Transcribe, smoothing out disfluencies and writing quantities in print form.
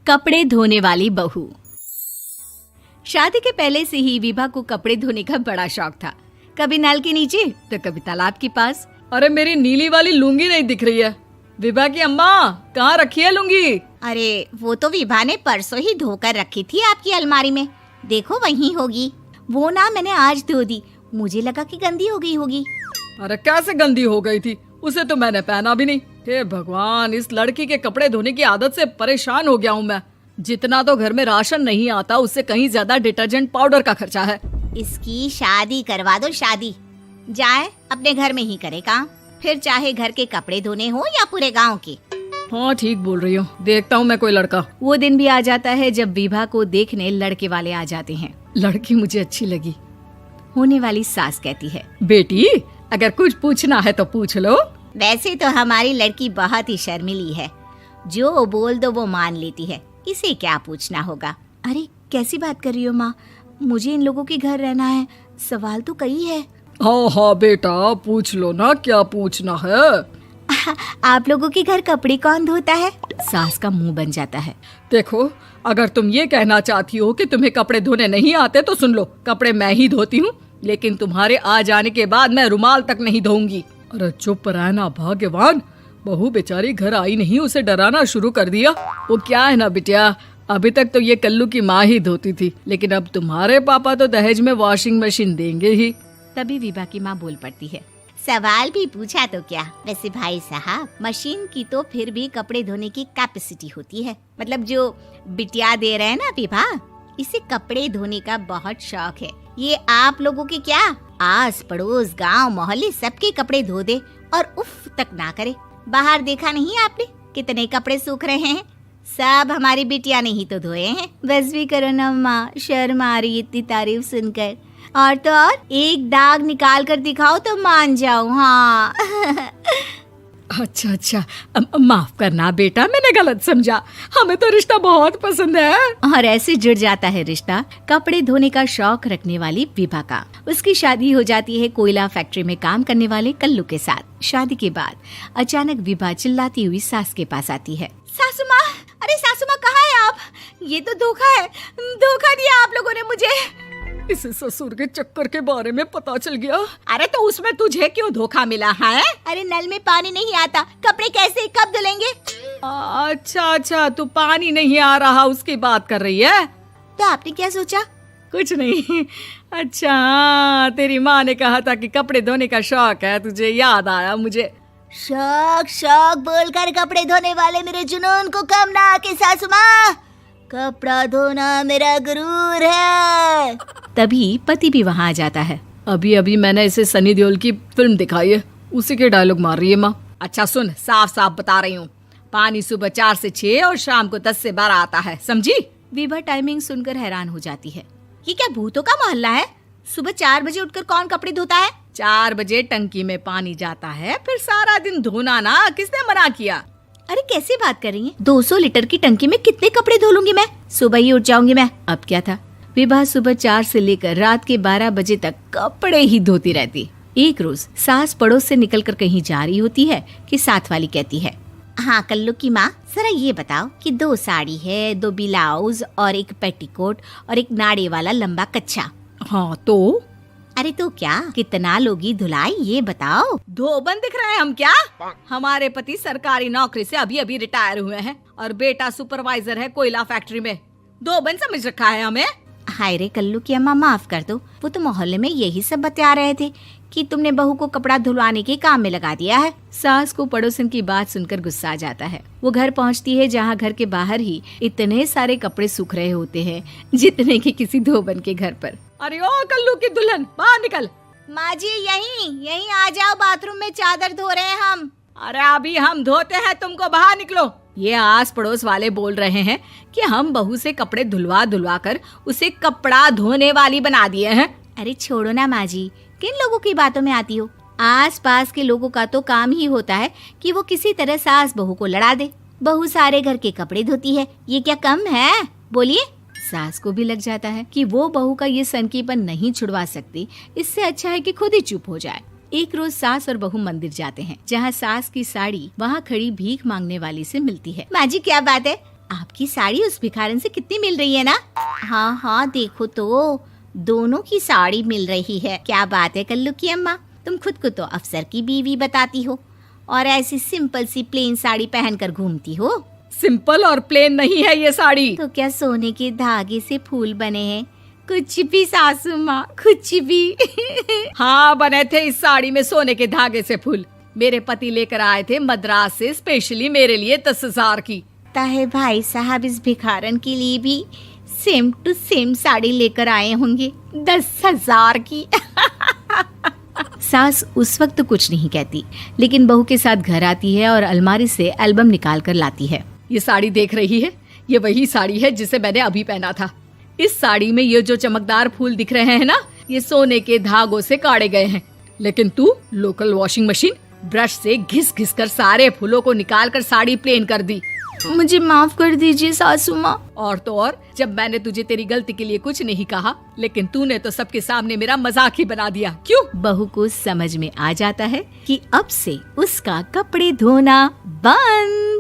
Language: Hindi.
कपड़े धोने वाली बहू। शादी के पहले से ही विभा को कपड़े धोने का बड़ा शौक था। कभी नल के नीचे तो कभी तालाब के पास। अरे मेरी नीली वाली लुंगी नहीं दिख रही है। विभा की अम्मा, कहाँ रखी है लुंगी? अरे वो तो विभा ने परसों ही धोकर रखी थी आपकी अलमारी में, देखो वहीं होगी। वो ना मैंने आज धो दी, मुझे लगा कि गंदी हो गई होगी। अरे कैसे गंदी हो गई थी? उसे तो मैंने पहना भी नहीं। हे भगवान, इस लड़की के कपड़े धोने की आदत से परेशान हो गया हूँ मैं। जितना तो घर में राशन नहीं आता, उससे कहीं ज्यादा डिटर्जेंट पाउडर का खर्चा है। इसकी शादी करवा दो, शादी जाए अपने घर में ही करे काम, फिर चाहे घर के कपड़े धोने हो या पूरे गांव के। हाँ ठीक बोल रही हो, देखता हूँ मैं कोई लड़का। वो दिन भी आ जाता है जब विभा को देखने लड़के वाले आ जाते हैं। लड़की मुझे अच्छी लगी। होने वाली सास कहती है, बेटी अगर कुछ पूछना है तो पूछ लो। वैसे तो हमारी लड़की बहुत ही शर्मीली है, जो बोल दो वो मान लेती है, इसे क्या पूछना होगा। अरे कैसी बात कर रही हो माँ, मुझे इन लोगों के घर रहना है, सवाल तो कई है। हाँ हाँ बेटा, पूछ लो ना, क्या पूछना है। आप लोगों के घर कपड़े कौन धोता है? सास का मुंह बन जाता है। देखो, अगर तुम ये कहना चाहती हो कि तुम्हें कपड़े धोने नहीं आते तो सुन लो, कपड़े मैं ही धोती हूँ, लेकिन तुम्हारे आ जाने के बाद मैं रुमाल तक नहीं धोऊंगी। अरे चुप रहना भाग्यवान, बहू बेचारी घर आई नहीं, उसे डराना शुरू कर दिया। वो क्या है ना बिटिया, अभी तक तो ये कल्लू की माँ ही धोती थी, लेकिन अब तुम्हारे पापा तो दहेज में वॉशिंग मशीन देंगे ही। तभी विभा की माँ बोल पड़ती है, सवाल भी पूछा तो क्या। वैसे भाई साहब, मशीन की तो फिर भी कपड़े धोने की कैपेसिटी होती है। मतलब जो बिटिया दे रहे हैं ना विभा, इसे कपड़े धोने का बहुत शौक है। ये आप लोगों के क्या, आस पड़ोस गांव मोहल्ले सबके कपड़े धो दे और उफ तक ना करे। बाहर देखा नहीं आपने कितने कपड़े सूख रहे हैं? सब हमारी बिटिया ने ही तो धोए हैं। बस भी करो ना माँ, शर्म आ रही इतनी तारीफ सुनकर। और तो और एक दाग निकाल कर दिखाओ तो मान जाऊं। हाँ अच्छा, माफ करना बेटा, मैंने गलत समझा। हमें तो रिश्ता बहुत पसंद है। और ऐसे जुड़ जाता है रिश्ता कपड़े धोने का शौक रखने वाली विभा का। उसकी शादी हो जाती है कोयला फैक्ट्री में काम करने वाले कल्लू के साथ। शादी के बाद अचानक विभा चिल्लाती हुई सास के पास आती है। सासू माँ, अरे सासू माँ कहाँ है आप? ये तो धोखा है, धोखा दिया आप लोगों ने मुझे। इसे ससुर के चक्कर के बारे में पता चल गया। अरे तो उसमें तुझे क्यों धोखा मिला है? अरे नल में पानी नहीं आता, कपड़े कैसे कब धुलेंगे? अच्छा, तू पानी नहीं आ रहा उसकी बात कर रही है। तो आपने क्या सोचा? कुछ नहीं। अच्छा, तेरी माँ ने कहा था कि कपड़े धोने का शौक है तुझे, याद आया मुझे। शौक बोलकर कपड़े धोने वाले मेरे जुनून को कम ना आके सासू माँ, कपड़ा धोना मेरा गुरूर है। तभी पति भी वहाँ आ जाता है। अभी मैंने इसे सनी देओल की फिल्म दिखाई है, उसी के डायलॉग मार रही है माँ। अच्छा सुन, साफ बता रही हूँ, पानी सुबह 4 से 6 और शाम को 10 से 12 आता है, समझी? विभा टाइमिंग सुनकर हैरान हो जाती है। ये क्या भूतों का मोहल्ला है? सुबह 4 बजे उठकर कौन कपड़े धोता है? 4 बजे टंकी में पानी जाता है, फिर सारा दिन धोना ना, किसने मना किया? अरे कैसी बात कर रही हैं? 200 लीटर की टंकी में कितने कपड़े धो लूंगी मैं? सुबह ही उठ जाऊंगी मैं। अब क्या था, विभा सुबह 4 से लेकर रात के 12 बजे तक कपड़े ही धोती रहती। एक रोज सास पड़ोस से निकलकर कहीं जा रही होती है कि साथ वाली कहती है, हाँ कल्लू की माँ, जरा ये बताओ कि 2 साड़ी है, 2 ब्लाउज और एक पेटीकोट और एक नाड़े वाला लंबा कच्छा। हाँ तो? अरे तो क्या, कितना लोगी धुलाई ये बताओ। धोबन दिख रहे हैं हम क्या? हमारे पति सरकारी नौकरी से अभी रिटायर हुए हैं और बेटा सुपरवाइजर है कोयला फैक्ट्री में। धोबन समझ रखा है हमें। हाय रे कल्लू की अम्मा, माफ कर दो, वो तो मोहल्ले में यही सब बता रहे थे कि तुमने बहू को कपड़ा धुलवाने के काम में लगा दिया है। सास को पड़ोसन की बात सुनकर गुस्सा आ जाता है। वो घर पहुंचती है जहां घर के बाहर ही इतने सारे कपड़े सूख रहे होते हैं जितने कि किसी धोबन के घर पर। अरे ओ कल्लू की दुल्हन, बाहर निकल। माँ जी यहीं आ जाओ, बाथरूम में चादर धो रहे हैं हम। अरे अभी हम धोते हैं, तुमको बाहर निकलो। ये आस पड़ोस वाले बोल रहे हैं कि हम बहू से कपड़े धुलवा कर उसे कपड़ा धोने वाली बना दिए हैं। अरे छोड़ो ना माँ जी, किन लोगों की बातों में आती हो? आस पास के लोगों का तो काम ही होता है कि वो किसी तरह सास बहू को लड़ा दे। बहू सारे घर के कपड़े धोती है, ये क्या कम है? बोलिए। सास को भी लग जाता है कि वो बहू का ये सनकीपन नहीं छुड़वा सकती, इससे अच्छा है कि खुद ही चुप हो जाए। एक रोज सास और बहू मंदिर जाते हैं, जहाँ सास की साड़ी वहाँ खड़ी भीख मांगने वाली से मिलती है। माँ जी क्या बात है, आपकी साड़ी उस भिखारन से कितनी मिल रही है ना? हाँ हाँ देखो तो, दोनों की साड़ी मिल रही है। क्या बात है कल्लू की अम्मा, तुम खुद को तो अफसर की बीवी बताती हो और ऐसी सिंपल सी प्लेन साड़ी पहनकर घूमती हो। सिंपल और प्लेन नहीं है ये साड़ी। तो क्या सोने के धागे से फूल बने हैं? कुछ भी सासू माँ, कुछ भी। हाँ बने थे इस साड़ी में सोने के धागे से फूल। मेरे पति लेकर आए थे मद्रास से स्पेशली मेरे लिए 10,000 की। ताहे भाई साहब इस भिखारन के लिए भी सेम टू सेम साड़ी लेकर आए होंगे 10,000 की। सास उस वक्त तो कुछ नहीं कहती, लेकिन बहू के साथ घर आती है और अलमारी से एल्बम निकाल कर लाती है। ये साड़ी देख रही है, ये वही साड़ी है जिसे मैंने अभी पहना था। इस साड़ी में ये जो चमकदार फूल दिख रहे हैं ना, ये सोने के धागों से काढ़े गए हैं। लेकिन तू लोकल वॉशिंग मशीन ब्रश से घिस घिस कर सारे फूलों को निकाल कर साड़ी प्लेन कर दी। मुझे माफ कर दीजिए सासू माँ। और तो और, जब मैंने तुझे तेरी गलती के लिए कुछ नहीं कहा, लेकिन तूने तो सबके सामने मेरा मजाक ही बना दिया। क्यों? बहू को समझ में आ जाता है कि अब से उसका कपड़े धोना बंद।